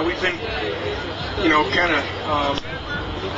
We've been, kind of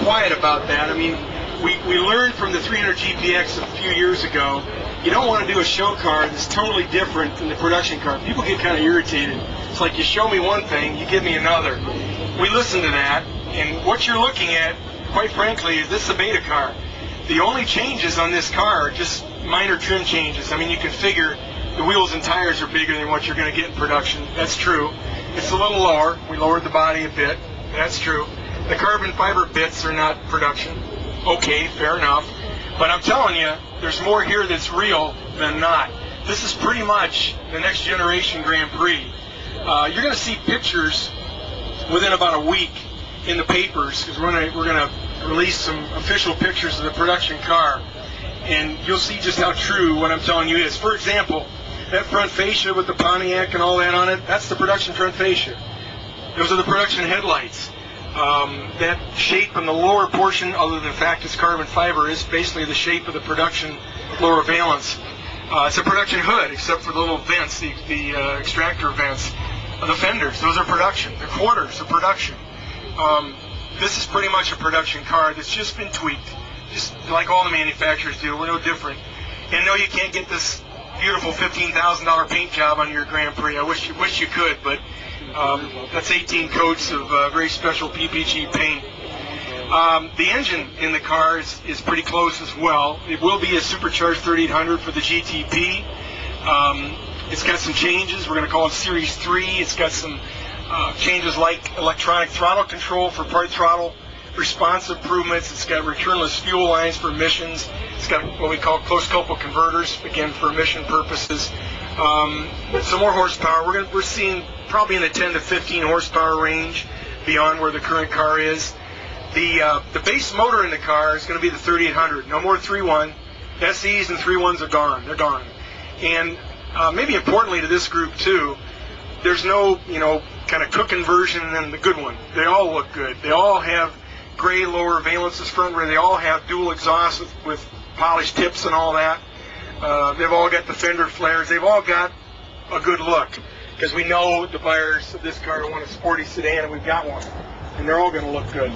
quiet about that. I mean, we learned from the 300 GPX a few years ago, you don't want to do a show car that's totally different than the production car. People get kind of irritated. It's like you show me one thing, you give me another. We listen to that, and what you're looking at, quite frankly, is this is a beta car. The only changes on this car are just minor trim changes. I mean, you can figure the wheels and tires are bigger than what you're going to get in production. That's true. It's a little lower. We lowered the body a bit. That's true. The carbon fiber bits are not production. Okay, fair enough. But I'm telling you, there's more here that's real than not. This is pretty much the next generation Grand Prix. You're going to see pictures within about a week in the papers, because we're going to release some official pictures of the production car, and you'll see just how true what I'm telling you is. For example, that front fascia with the Pontiac and all that on it, that's the production front fascia. Those are the production headlights. That shape in the lower portion, other than the fact it's carbon fiber, is basically the shape of the production lower valence. It's a production hood, except for the little vents, the extractor vents. The fenders, those are production. The quarters are production. This is pretty much a production car that's just been tweaked, just like all the manufacturers do. We're no different. And no, you can't get this beautiful $15,000 paint job on your Grand Prix. I wish you could, but that's 18 coats of very special PPG paint. The engine in the car is pretty close as well. It will be a supercharged 3800 for the GTP. It's got some changes. We're going to call it Series 3. It's got some changes like electronic throttle control for part throttle, response improvements. It's got returnless fuel lines for emissions. It's got what we call close couple converters, again for emission purposes. Some more horsepower. We're seeing probably in the 10 to 15 horsepower range beyond where the current car is. The base motor in the car is going to be the 3800. No more 3.1. SEs and 3.1s are gone. They're gone. And maybe importantly to this group too, there's no kind of cooking version and then the good one. They all look good. They all have gray lower valences front rear. They all have dual exhaust with polished tips and all that. They've all got the fender flares. They've all got a good look, because we know the buyers of this car want a sporty sedan, and we've got one, and they're all going to look good.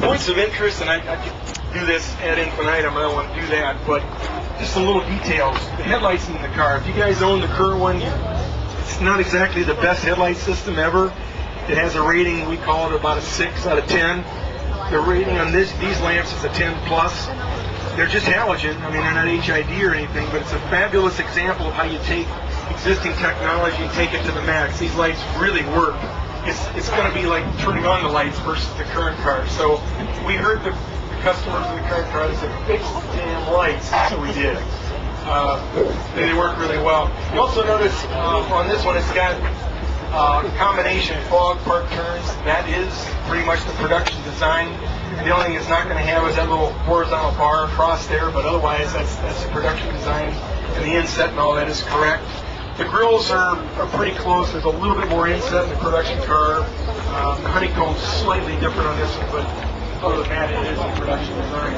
Points of interest, and I could do this ad infinitum. I don't want to do that, but just some little details. The headlights in the car. If you guys own the current one, it's not exactly the best headlight system ever. It has a rating, we call it about a 6 out of 10. The rating on these lamps is a 10 plus. They're just halogen. I mean, they're not HID or anything, but it's a fabulous example of how you take existing technology and take it to the max. These lights really work. It's going to be like turning on the lights versus the current car. So we heard the customers of the current car that said, fix the damn lights. So we did. They work really well. You also notice on this one, it's got a combination fog park turns. That is pretty much the production design. The only thing it's not going to have is that little horizontal bar across there, but otherwise that's the production design, and the inset and all that is correct. The grills are pretty close. There's a little bit more inset in the production car. The honeycomb's slightly different on this one, but other than that, it is the production design.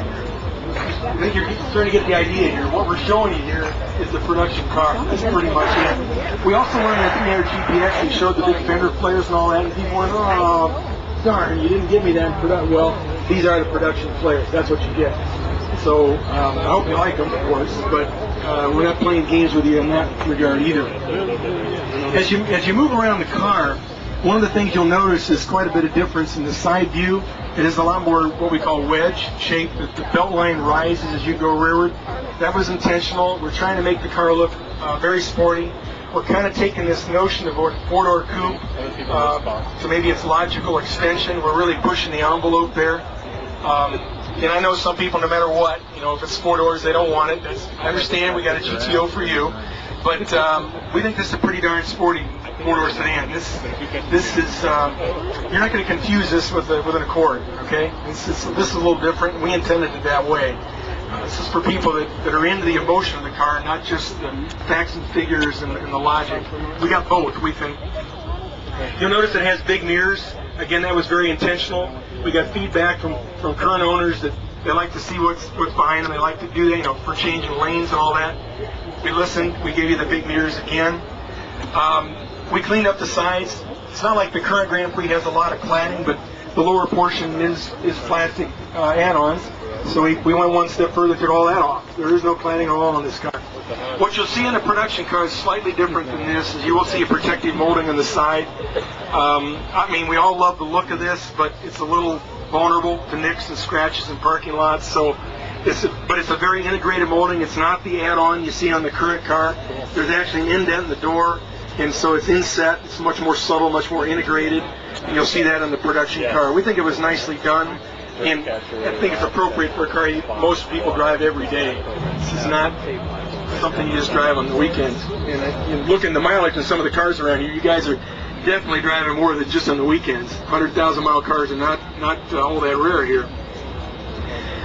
I think you're starting to get the idea here. What we're showing you here is the production car. That's pretty much it. We also learned that 300 GPX, we showed the big fender flares and all that, and people went, oh, darn, you didn't give me that in production. Well, these are the production flares. That's what you get. So I hope you like them, of course, but we're not playing games with you in that regard either. As you move around the car, one of the things you'll notice is quite a bit of difference in the side view. It is a lot more what we call wedge shape. The belt line rises as you go rearward. That was intentional. We're trying to make the car look very sporty. We're kind of taking this notion of a four-door coupe to maybe its logical extension. We're really pushing the envelope there. And I know some people, no matter what, if it's 4 doors, they don't want it. I understand. We got a GTO for you, but we think this is a pretty darn sporty 4-door sedan. This is you're not going to confuse this with an Accord. Okay, this is a little different. We intended it that way. This is for people that are into the emotion of the car, not just the facts and figures and the logic. We got both, we think. You'll notice it has big mirrors. Again, that was very intentional. We got feedback from current owners that they like to see what's behind them. They like to do that, for changing lanes and all that. We listened. We gave you the big mirrors again. We cleaned up the sides. It's not like the current Grand Prix has a lot of cladding, but the lower portion is plastic add-ons. So we went one step further, took all that off. There is no cladding at all on this car. What you'll see in the production car is slightly different than this. Is you will see a protective molding on the side. I mean, we all love the look of this, but it's a little vulnerable to nicks and scratches in parking lots. So, but it's a very integrated molding. It's not the add-on you see on the current car. There's actually an indent in the door, and so it's inset. It's much more subtle, much more integrated, and you'll see that on the production car. We think it was nicely done. And I think it's appropriate for a car most people drive every day. This is not something you just drive on the weekends. And looking at the mileage in some of the cars around here, you guys are definitely driving more than just on the weekends. 100,000 mile cars are not all that rare here.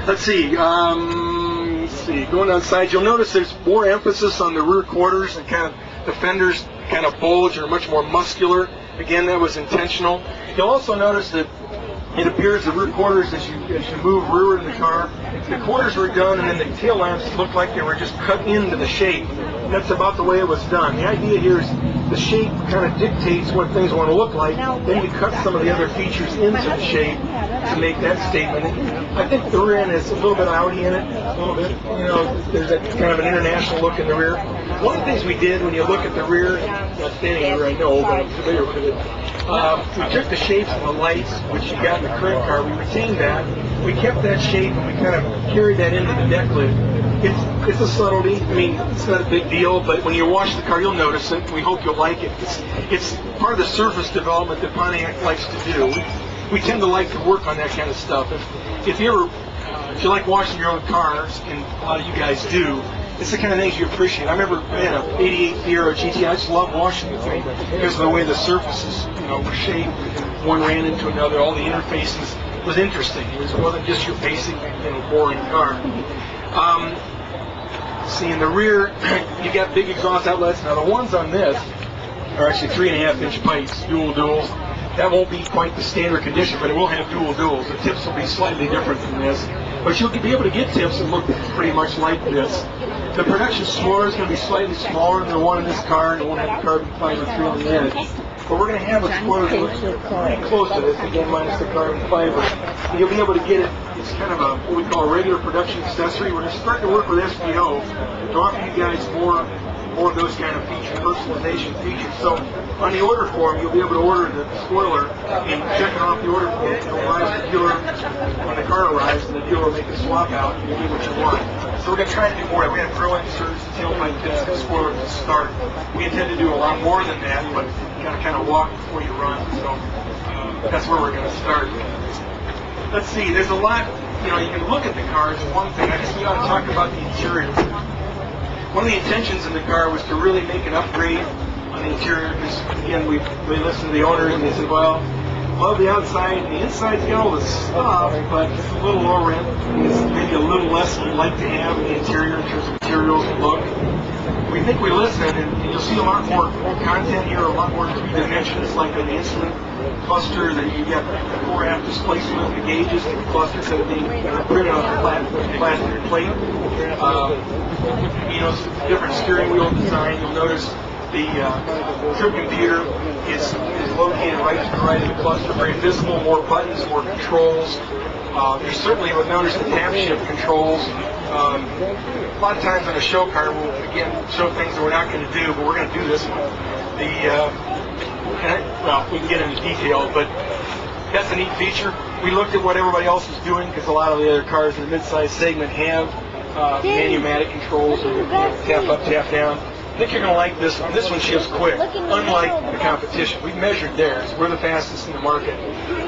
Let's see. Going outside, you'll notice there's more emphasis on the rear quarters, and kind of the fenders kind of bulge or much more muscular. Again, that was intentional. You'll also notice that it appears the rear quarters, as you move rearward in the car, the quarters were done, and then the tail lamps looked like they were just cut into the shape. That's about the way it was done. The idea here is the shape kind of dictates what things want to look like. Then you cut some of the other features into the shape to make that statement. I think the rear end has a little bit of Audi in it, a little bit. You know, there's a kind of an international look in the rear. One of the things we did when you look at the rear, not standing here, I know, but I'm familiar with it. We took the shapes of the lights, which you got in the current car. We retained that. We kept that shape, and we kind of carried that into the deck lid. It's a subtlety. I mean, it's not a big deal, but when you wash the car, you'll notice it. We hope you'll like it. It's part of the surface development that Pontiac likes to do. We tend to like to work on that kind of stuff. If you like washing your own cars, and a lot of you guys do, it's the kind of things you appreciate. I remember I had an 88 Fiero GT. I just loved washing the thing because of the way the surfaces, were shaped. One ran into another. All the interfaces was interesting. It wasn't just your basic, boring car. See, in the rear, you got big exhaust outlets. Now, the ones on this are actually 3.5-inch pipes, duals. That won't be quite the standard condition, but it will have duals. The tips will be slightly different from this. But you'll be able to get tips that look pretty much like this. The production spoiler is going to be slightly smaller than the one in this car, and it won't have the carbon fiber tree on the edge. But we're going to have a spoiler that looks pretty close to this, again, minus the carbon fiber. And you'll be able to get it. It's kind of what we call a regular production accessory. We're going to start to work with SPO to offer you guys more of those kind of personalization features. So on the order form, you'll be able to order the spoiler and check it off the order form. It'll arrive at the dealer when the car arrives, and the dealer will make a swap out and you'll get what you want. So we're going to try to do more. We're going to throw inserts, tailpipe tips, and spoilers to start. We intend to do a lot more than that, but you got to kind of walk before you run. So that's where we're going to start. Let's see. There's a lot. You can look at the car. It's one thing. I guess we ought to talk about the interior. One of the intentions in the car was to really make an upgrade on the interior, because again, we listened to the owners and they said, well, love the outside, the inside's got all the stuff, but it's a little low rent. It's maybe a little less than we'd like to have in the interior in terms of materials and look. We think we listened, and you'll see a lot more content here, a lot more 3 dimensions, like on the instrument cluster that you got the 4-aft displacement, the gauges, the clusters that are being printed on the plastic plate. Different steering wheel design. You'll notice the trip computer is located right to the right of the cluster, very visible, more buttons, more controls. There's certainly, you'll notice the tap shift controls. A lot of times on a show car, we'll again show things that we're not going to do, but we're going to do this one. We can get into detail, but that's a neat feature. We looked at what everybody else is doing, because a lot of the other cars in the mid-size segment have manumatic controls, or tap up, tap down. I think you're going to like this one. This one shifts quick, unlike the competition. We've measured theirs. We're the fastest in the market.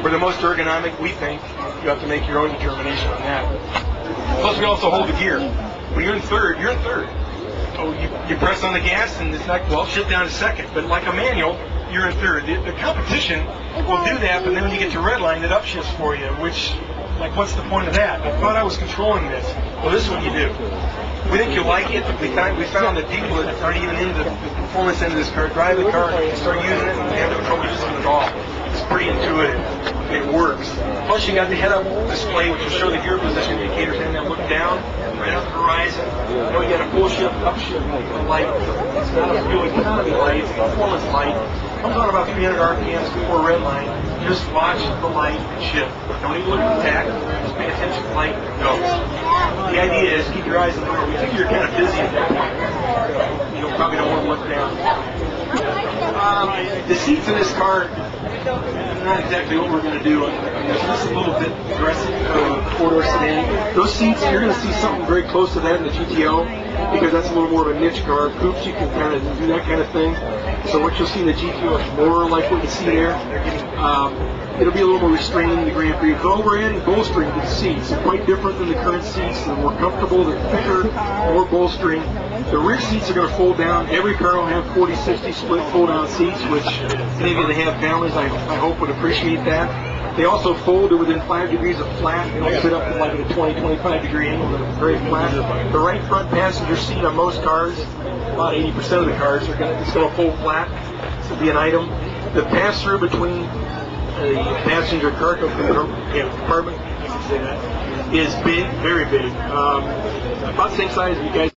We're the most ergonomic, we think. You have to make your own determination on that. Plus, we also hold the gear. When you're in third, you're in third. So you press on the gas, and it's not, shift down to second. But like a manual, you're in third. The competition will do that, but then when you get to red line, it upshifts for you, which, what's the point of that? I thought I was controlling this. Well, this one you do. We think you'll like it. We found that people that aren't even into the performance end of this car drive the car and start using it, and they have no trouble using it at all. It's pretty intuitive. It works. Plus, you got the head-up display, which will show the gear position indicators, and then look down. right up the horizon. And we got a full shift, upshift light. It's not a fuel economy light, it's a performance light. Comes on about 300 RPMs before red line. You just watch the light shift. Don't even look at the tach. Just pay attention to the light and go. The idea is keep your eyes on the road. We think you're kind of busy at that point. You probably don't want to look down. The seats in this car, not exactly what we're going to do. This is a little bit aggressive for a four-door sedan. Those seats, you're going to see something very close to that in the GTO because that's a little more of a niche car. Coupes, you can kind of do that kind of thing. So what you'll see in the GTO is more like what you see there. It'll be a little more restrained in the Grand Prix. Though we're adding bolstering to the seats, quite different than the current seats. They're more comfortable, they're thicker, more bolstering. The rear seats are going to fold down. Every car will have 40-60 split fold-down seats, which any of you that have families, I hope would appreciate that. They also fold to within 5 degrees of flat. They don't sit up to like a 20-25 degree angle. They're very flat. The right front passenger seat on most cars, about 80% of the cars, it's going to fold flat. This will be an item. The pass-through between the passenger cargo compartment, I can say that, is big, very big. About the same size as you guys.